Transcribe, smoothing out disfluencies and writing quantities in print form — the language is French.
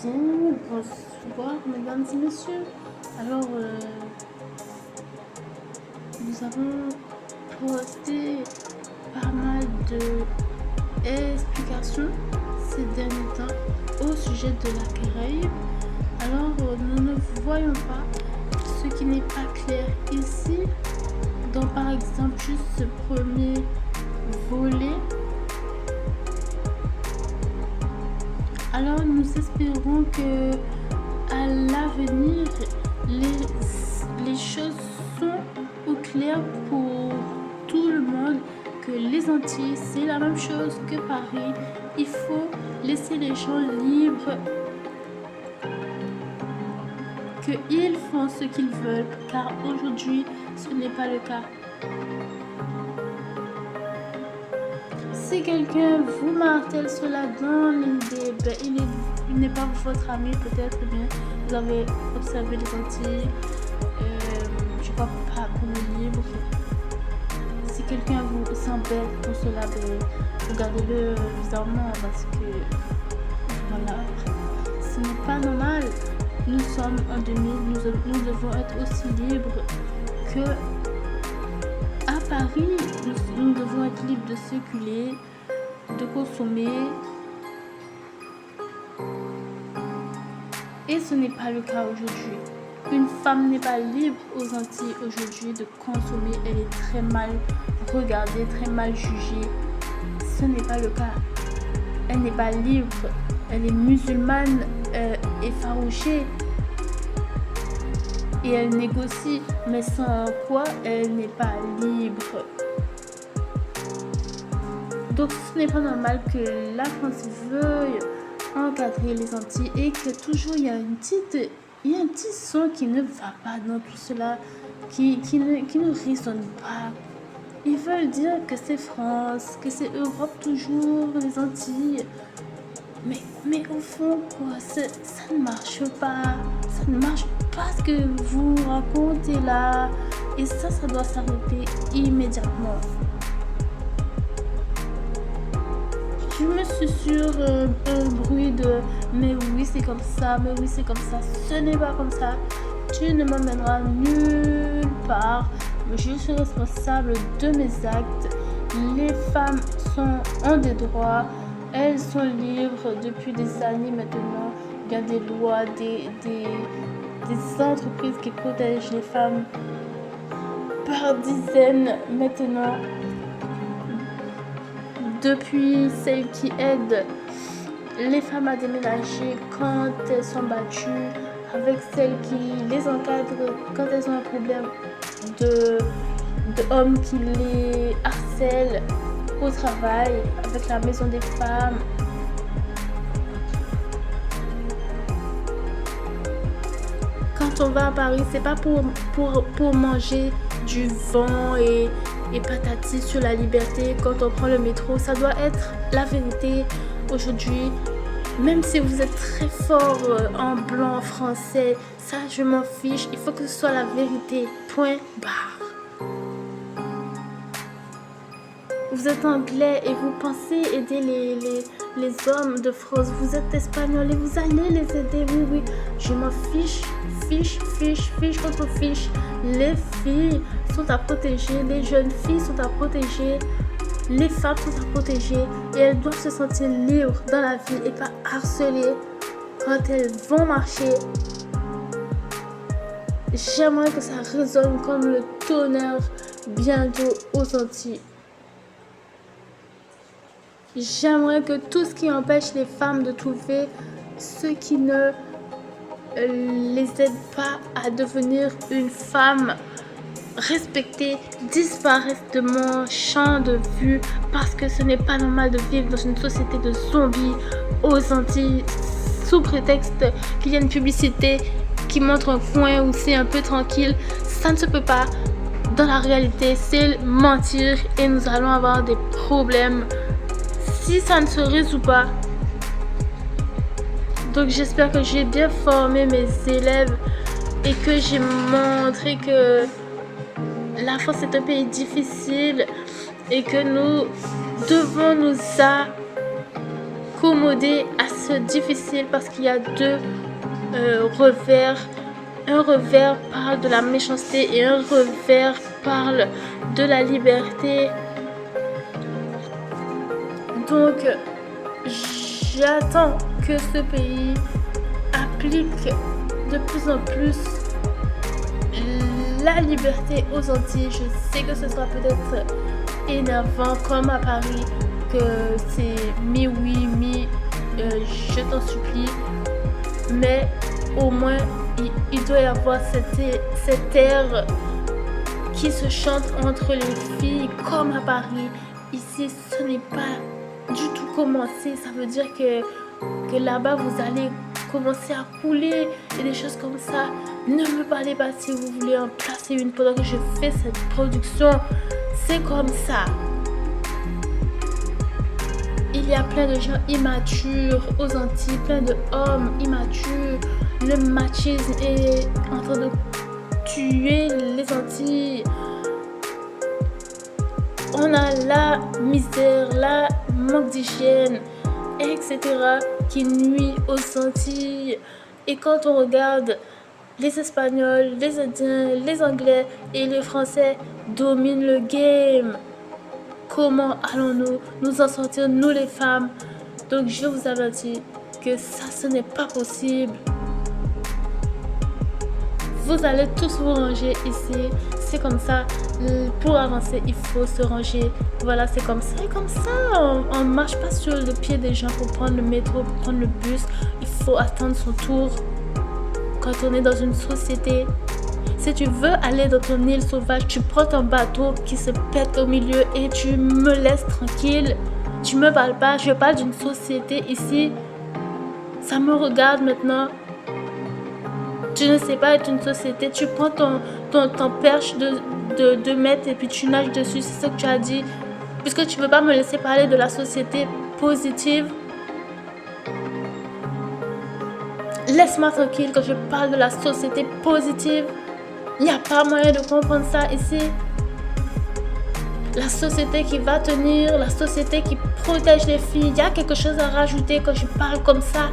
Bien, bonsoir mesdames et messieurs. Alors, nous avons posté pas mal d'explications ces derniers temps au sujet de la querelle. Alors, nous ne voyons pas ce qui n'est pas clair ici. Donc, par exemple, juste ce premier volet. Alors, nous espérons que à l'avenir, les choses sont au clair pour tout le monde, que les Antilles, c'est la même chose que Paris. Il faut laisser les gens libres, qu'ils font ce qu'ils veulent, car aujourd'hui, ce n'est pas le cas. Si quelqu'un vous martèle cela dans l'idée, il n'est pas votre ami, peut-être bien vous avez observé les Antilles, je ne crois pas pour le livre. Si quelqu'un vous s'embête pour cela, regardez-le bizarrement parce que voilà, ce n'est pas normal. Nous sommes en 2000, nous devons être aussi libres que à Paris. Nous devons être libres de circuler, de consommer. Et ce n'est pas le cas aujourd'hui. Une femme n'est pas libre aux Antilles aujourd'hui de consommer. Elle est très mal regardée, très mal jugée. Ce n'est pas le cas. Elle n'est pas libre. Elle est musulmane, effarouchée. Et elle négocie, mais sans quoi elle n'est pas libre. Donc ce n'est pas normal que la France veuille encadrer les Antilles et que toujours il y a un petit son qui ne va pas dans tout cela, qui ne résonne pas. Ils veulent dire que c'est France, que c'est Europe toujours, les Antilles. Mais au fond, quoi, ça ne marche pas. Ça ne marche pas ce que vous racontez là. Et ça doit s'arrêter immédiatement. Je me suis sur un bruit de mais oui c'est comme ça, mais oui c'est comme ça. Ce n'est pas comme ça. Tu ne m'emmèneras nulle part. Je suis responsable de mes actes. Les femmes ont des droits. Elles sont libres depuis des années maintenant. Il y a des lois, des entreprises qui protègent les femmes par dizaines maintenant. Depuis celles qui aident les femmes à déménager quand elles sont battues, avec celles qui les encadrent quand elles ont un problème de hommes qui les harcèlent au travail, avec la maison des femmes. Quand on va à Paris, c'est pas pour manger du vent et patati sur la liberté. Quand on prend le métro, ça doit être la vérité aujourd'hui. Même si vous êtes très fort en blanc français, ça je m'en fiche. Il faut que ce soit la vérité. Point barre. Vous êtes anglais et vous pensez aider les hommes de France. Vous êtes espagnol et vous allez les aider. Oui. Je m'en fiche. Fiche contre fiche. Les filles sont à protéger. Les jeunes filles sont à protéger. Les femmes sont à protéger. Et elles doivent se sentir libres dans la vie et pas harcelées quand elles vont marcher. J'aimerais que ça résonne comme le tonnerre bientôt aux Antilles. J'aimerais que tout ce qui empêche les femmes de trouver ce qui ne les aide pas à devenir une femme respectée disparaisse de mon champ de vue, parce que ce n'est pas normal de vivre dans une société de zombies aux Antilles sous prétexte qu'il y a une publicité qui montre un coin où c'est un peu tranquille. Ça ne se peut pas. Dans la réalité, c'est mentir et nous allons avoir des problèmes si ça ne se résout pas. Donc j'espère que j'ai bien formé mes élèves et que j'ai montré que la France est un pays difficile et que nous devons nous accommoder accommoder à ce difficile parce qu'il y a deux revers. Un revers parle de la méchanceté et un revers parle de la liberté. Donc, j'attends que ce pays applique de plus en plus la liberté aux Antilles. Je sais que ce sera peut-être énervant comme à Paris, que c'est mi-oui, je t'en supplie. Mais au moins, il doit y avoir cet air qui se chante entre les filles comme à Paris. Ici, ce n'est pas du tout commencé. Ça veut dire que là-bas, vous allez commencer à couler et des choses comme ça. Ne me parlez pas si vous voulez en placer une pendant que je fais cette production. C'est comme ça. Il y a plein de gens immatures aux Antilles, plein d'hommes immatures. Le machisme est en train de tuer les Antilles. On a la misère, la manque d'hygiène, etc. qui nuit aux Antilles. Et quand on regarde, les Espagnols, les Indiens, les Anglais et les Français dominent le game. Comment allons-nous nous en sortir, nous les femmes? Donc je vous avertis que ça, ce n'est pas possible. Vous allez tous vous ranger ici. C'est comme ça. Pour avancer, il faut se ranger. Voilà, c'est comme ça. Et comme ça, on ne marche pas sur le pied des gens pour prendre le métro, pour prendre le bus. Il faut attendre son tour. Quand on est dans une société, si tu veux aller dans ton île sauvage, tu prends ton bateau qui se pète au milieu et tu me laisses tranquille. Tu me parles pas. Je parle d'une société ici. Ça me regarde maintenant. Tu ne sais pas être une société. Tu prends ton perche de 2 mètres et puis tu nages dessus. C'est ce que tu as dit. Puisque tu ne veux pas me laisser parler de la société positive. Laisse-moi tranquille quand je parle de la société positive. Il n'y a pas moyen de comprendre ça ici. La société qui va tenir, la société qui protège les filles. Il y a quelque chose à rajouter quand je parle comme ça.